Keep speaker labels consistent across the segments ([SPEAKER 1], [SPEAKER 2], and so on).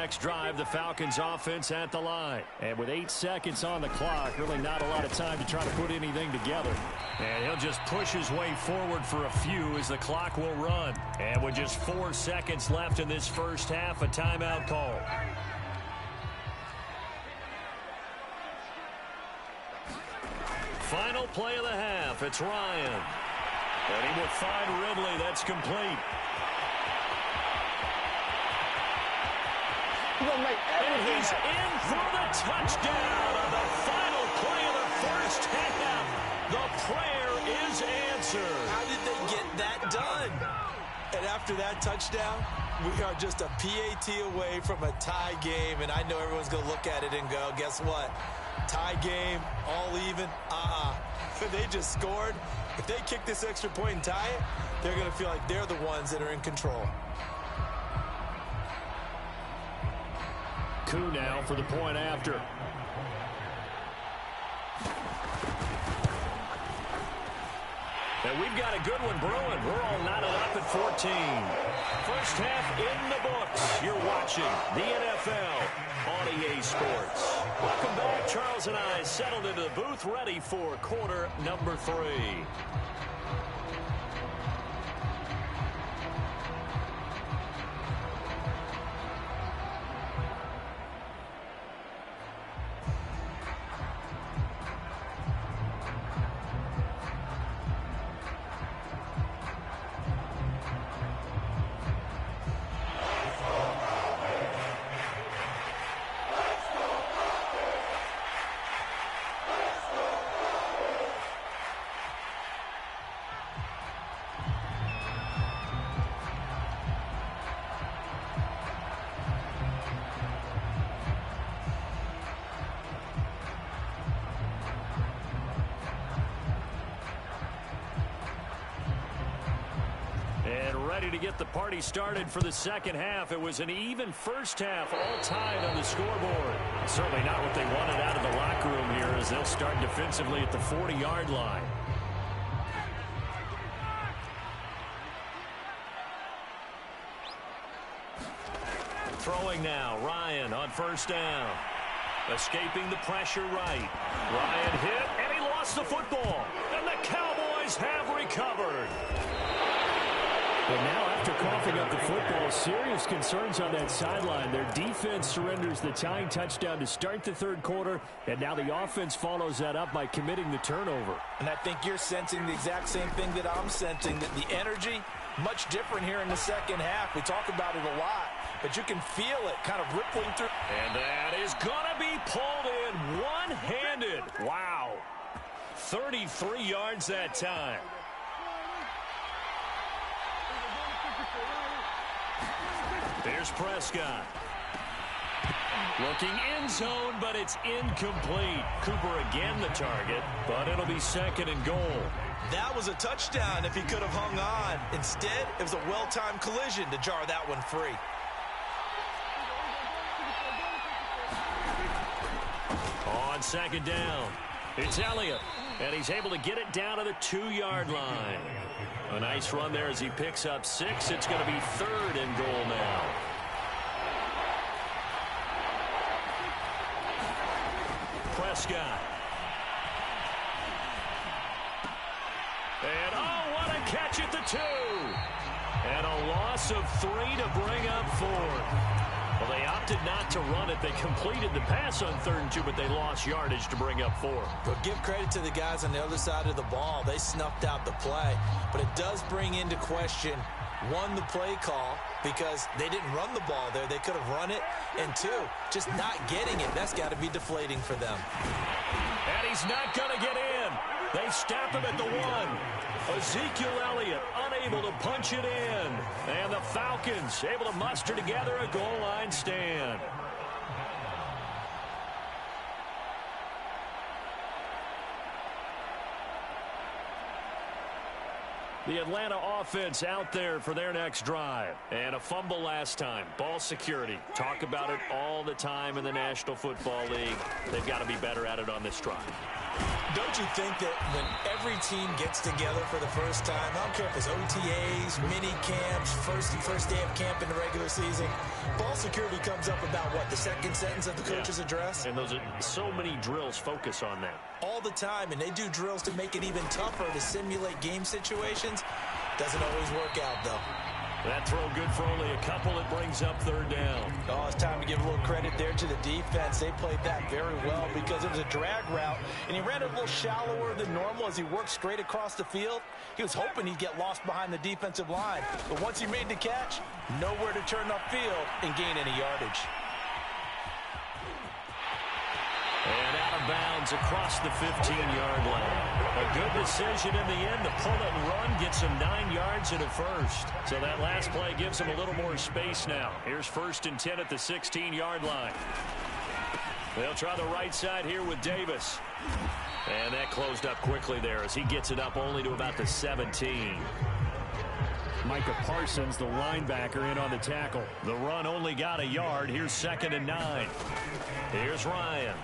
[SPEAKER 1] next drive, the Falcons offense at the line. And with 8 seconds on the clock, really not a lot of time to try to put anything together. And he'll just push his way forward for a few as the clock will run. And with just 4 seconds left in this first half, a timeout call. Final play of the half. It's Ryan. And he will find Ridley. That's complete. And he's in for the touchdown on the final play of the first half. The prayer is answered.
[SPEAKER 2] How did they get that done? And after that touchdown, we are just a PAT away from a tie game. And I know everyone's going to look at it and go, guess what? Tie game, all even, They just scored. If they kick this extra point and tie it, they're going to feel like they're the ones that are in control.
[SPEAKER 1] Coup now for the point after. And we've got a good one brewing. We're all knotted up at 14. First half in the books. You're watching the NFL on EA Sports. Welcome back. Charles and I settled into the booth ready for quarter number 3. Ready to get the party started for the second half. It was an even first half, all tied on the scoreboard. Certainly not what they wanted out of the locker room here as they'll start defensively at the 40-yard line. Throwing now, Ryan on first down. Escaping the pressure right. Ryan hit, and he lost the football. And the Cowboys have recovered. But now, after coughing up the football, serious concerns on that sideline. Their defense surrenders the tying touchdown to start the third quarter, and now the offense follows that up by committing the turnover.
[SPEAKER 2] And I think you're sensing the exact same thing that I'm sensing, that the energy, much different here in the second half. We talk about it a lot, but you can feel it kind of rippling through.
[SPEAKER 1] And that is going to be pulled in one-handed. Wow. 33 yards that time. There's Prescott. Looking end zone, but it's incomplete. Cooper again the target, but it'll be second and goal.
[SPEAKER 2] That was a touchdown if he could have hung on. Instead, it was a well-timed collision to jar that one free.
[SPEAKER 1] On second down, it's Elliott, and he's able to get it down to the 2-yard line. A nice run there as he picks up 6. It's going to be third and goal now. Prescott. And, oh, what a catch at the 2. And a loss of 3 to bring up 4. Well, they opted not to run it. They completed the pass on 3rd and 2, but they lost yardage to bring up 4.
[SPEAKER 2] But give credit to the guys on the other side of the ball. They snuffed out the play. But it does bring into question, 1, the play call, because they didn't run the ball there. They could have run it. And 2, just not getting it. That's got to be deflating for them.
[SPEAKER 1] And he's not going to get in. They stop him at the 1. Ezekiel Elliott unable to punch it in. And the Falcons able to muster together a goal line stand. The Atlanta offense out there for their next drive. And a fumble last time. Ball security. Talk about it all the time in the National Football League. They've got to be better at it on this drive.
[SPEAKER 2] Don't you think that when every team gets together for the first time, I don't care if it's OTAs, mini camps, first day of camp in the regular season, ball security comes up about second sentence of the coach's address?
[SPEAKER 1] And so many drills focus on that.
[SPEAKER 2] All the time, and they do drills to make it even tougher to simulate game situations. Doesn't always work out, though.
[SPEAKER 1] That throw good for only a couple. It brings up third down.
[SPEAKER 2] Oh, it's time to give a little credit there to the defense. They played that very well because it was a drag route, and he ran it a little shallower than normal as he worked straight across the field. He was hoping he'd get lost behind the defensive line, but once he made the catch, nowhere to turn upfield and gain any yardage.
[SPEAKER 1] And out of bounds across the 15-yard line. A good decision in the end to pull it and run, gets him 9 yards and a first. So that last play gives him a little more space now. Here's 1st and 10 at the 16-yard line. They'll try the right side here with Davis. And that closed up quickly there as he gets it up only to about the 17. Micah Parsons, the linebacker, in on the tackle. The run only got a yard. Here's 2nd and 9. Here's Ryan.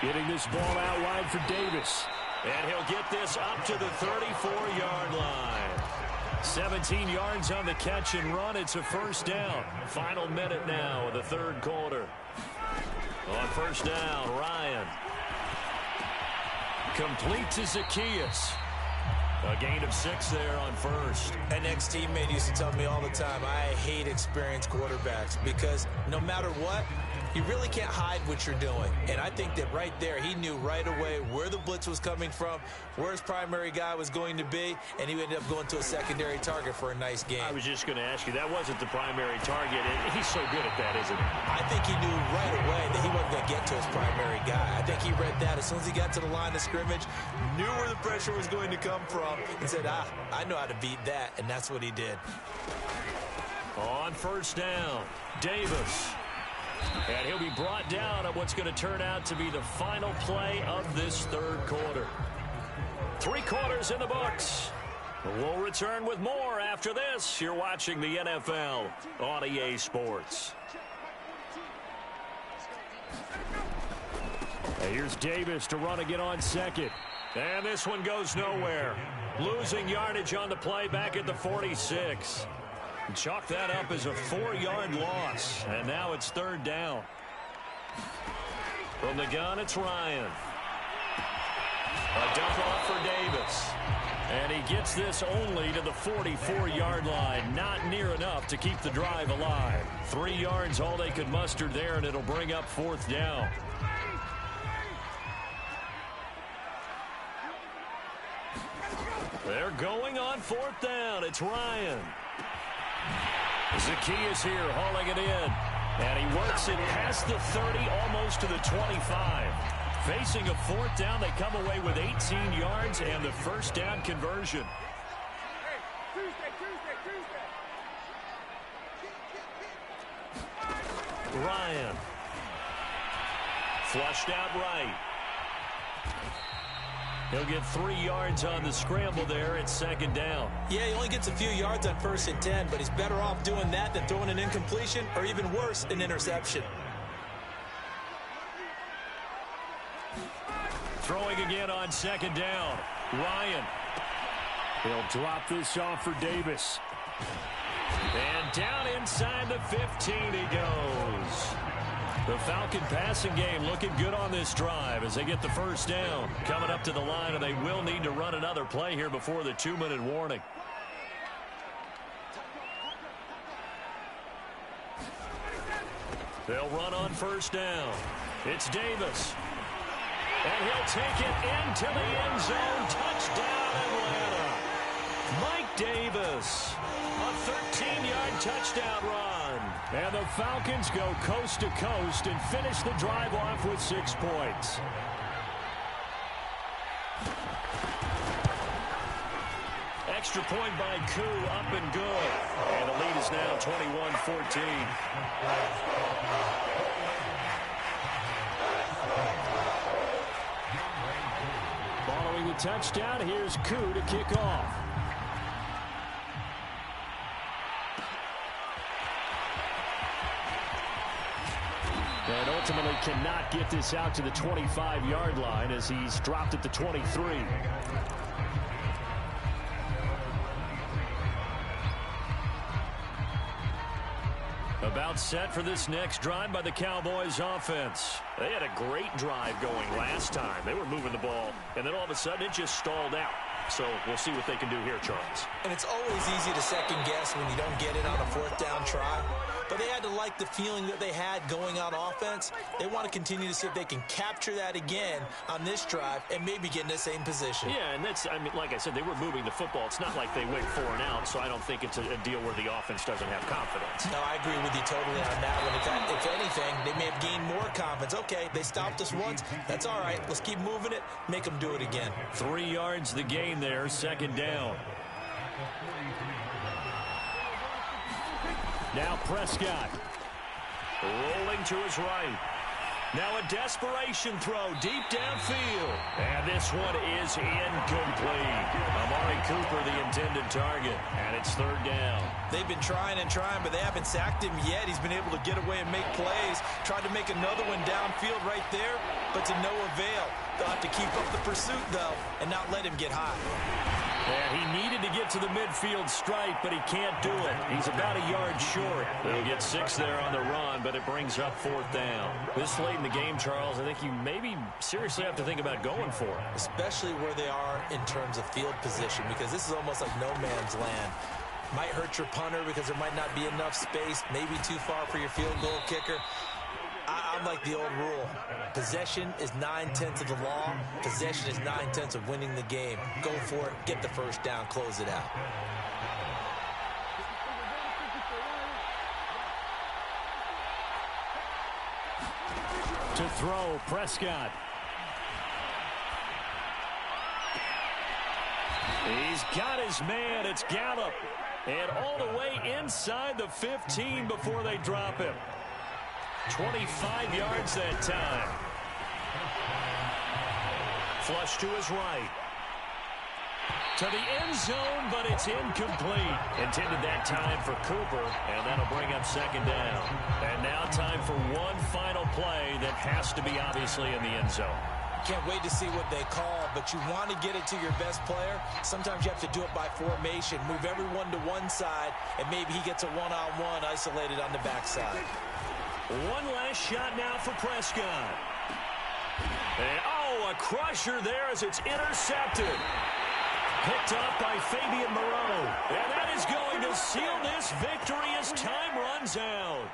[SPEAKER 1] Getting this ball out wide for Davis. And he'll get this up to the 34-yard line. 17 yards on the catch and run. It's a first down. Final minute now of the third quarter. On first down, Ryan. Complete to Zacchaeus. A gain of 6 there on first. An ex-teammate used to tell me all the time, I hate experienced quarterbacks because no matter what, you really can't hide what you're doing. And I think that right there, he knew right away where the blitz was coming from, where his primary guy was going to be, and he ended up going to a secondary target for a nice game. I was just going to ask you, that wasn't the primary target. He's so good at that, isn't he? I think he knew right away that he wasn't going to get to his primary guy. I think he read that as soon as he got to the line of scrimmage, knew where the pressure was going to come from, and said, I know how to beat that, and that's what he did. On first down, Davis. And he'll be brought down on what's going to turn out to be the final play of this third quarter. 3 quarters in the books. We'll return with more after this. You're watching the NFL on EA Sports. Here's Davis to run again on second. And this one goes nowhere. Losing yardage on the play back at the 46. Chalk that up as a 4-yard loss. And now it's third down. From the gun, it's Ryan. A dump off for Davis. And he gets this only to the 44-yard line. Not near enough to keep the drive alive. 3 yards all they could muster there, and it'll bring up 4th down. They're going on 4th down. It's Ryan. Zacchaeus here hauling it in. And he works it past the 30, almost to the 25. Facing a 4th down, they come away with 18 yards and the first down conversion. Ryan. Flushed out right. He'll get 3 yards on the scramble there at 2nd down. Yeah, he only gets a few yards on 1st and 10, but he's better off doing that than throwing an incompletion or even worse, an interception. Throwing again on 2nd down. Ryan. He'll drop this off for Davis. And down inside the 15 he goes. The Falcon passing game looking good on this drive as they get the first down. Coming up to the line, and they will need to run another play here before the 2-minute warning. They'll run on first down. It's Davis. And he'll take it into the end zone. Touchdown, Atlanta. Mike Davis. A 13-yard touchdown run. And the Falcons go coast to coast and finish the drive off with 6 points. Extra point by Koo, up and good. And the lead is now 21-14. Following the touchdown, here's Koo to kick off. And ultimately cannot get this out to the 25-yard line as he's dropped at the 23. A About set for this next drive by the Cowboys offense. They had a great drive going last time. They were moving the ball, and then all of a sudden it just stalled out. So we'll see what they can do here, Charles.
[SPEAKER 2] And it's always easy to second guess when you don't get it on a fourth down try. But they had to like the feeling that they had going on offense. They want to continue to see if they can capture that again on this drive and maybe get in the same position.
[SPEAKER 1] Yeah, and that's, I mean, like I said, they were moving the football. It's not like they went 4 and out, so I don't think it's a deal where the offense doesn't have confidence.
[SPEAKER 2] No, I agree with you totally on that one. If anything, they may have gained more confidence. Okay, they stopped us once. That's all right. Let's keep moving it. Make them do it again.
[SPEAKER 1] 3 yards the gain there, second down. Now Prescott rolling to his right. Now a desperation throw deep downfield. And this one is incomplete. Amari Cooper, the intended target. And it's third down.
[SPEAKER 2] They've been trying and trying, but they haven't sacked him yet. He's been able to get away and make plays. Tried to make another one downfield right there, but to no avail. They'll have to keep up the pursuit, though, and not let him get high.
[SPEAKER 1] Yeah, he needed to get to the midfield stripe, but he can't do it. He's about a yard short. They'll get 6 there on the run, but it brings up fourth down. This late in the game, Charles, I think you maybe seriously have to think about going for it.
[SPEAKER 2] Especially where they are in terms of field position, because this is almost like no man's land. Might hurt your punter because there might not be enough space, maybe too far for your field goal kicker. I'm like the old rule. Possession is 9/10 of the law. Possession is 9/10 of winning the game. Go for it. Get the first down. Close it out.
[SPEAKER 1] To throw, Prescott. He's got his man. It's Gallup. And all the way inside the 15 before they drop him. 25 yards that time. Flush to his right. To the end zone, but it's incomplete. Intended that time for Cooper, and that'll bring up second down. And now time for one final play that has to be obviously in the end zone.
[SPEAKER 2] Can't wait to see what they call, but you want to get it to your best player. Sometimes you have to do it by formation. Move everyone to one side, and maybe he gets a one-on-one isolated on the backside.
[SPEAKER 1] One last shot now for Prescott. And, oh, a crusher there as it's intercepted. Picked up by Fabian Moreau. And that is going to seal this victory as time runs out.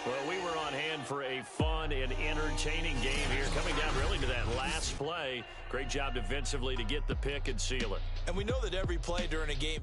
[SPEAKER 1] Well, we were on hand for a fun and entertaining game here. Coming down really to that last play. Great job defensively to get the pick and seal it.
[SPEAKER 2] And we know that every play during a game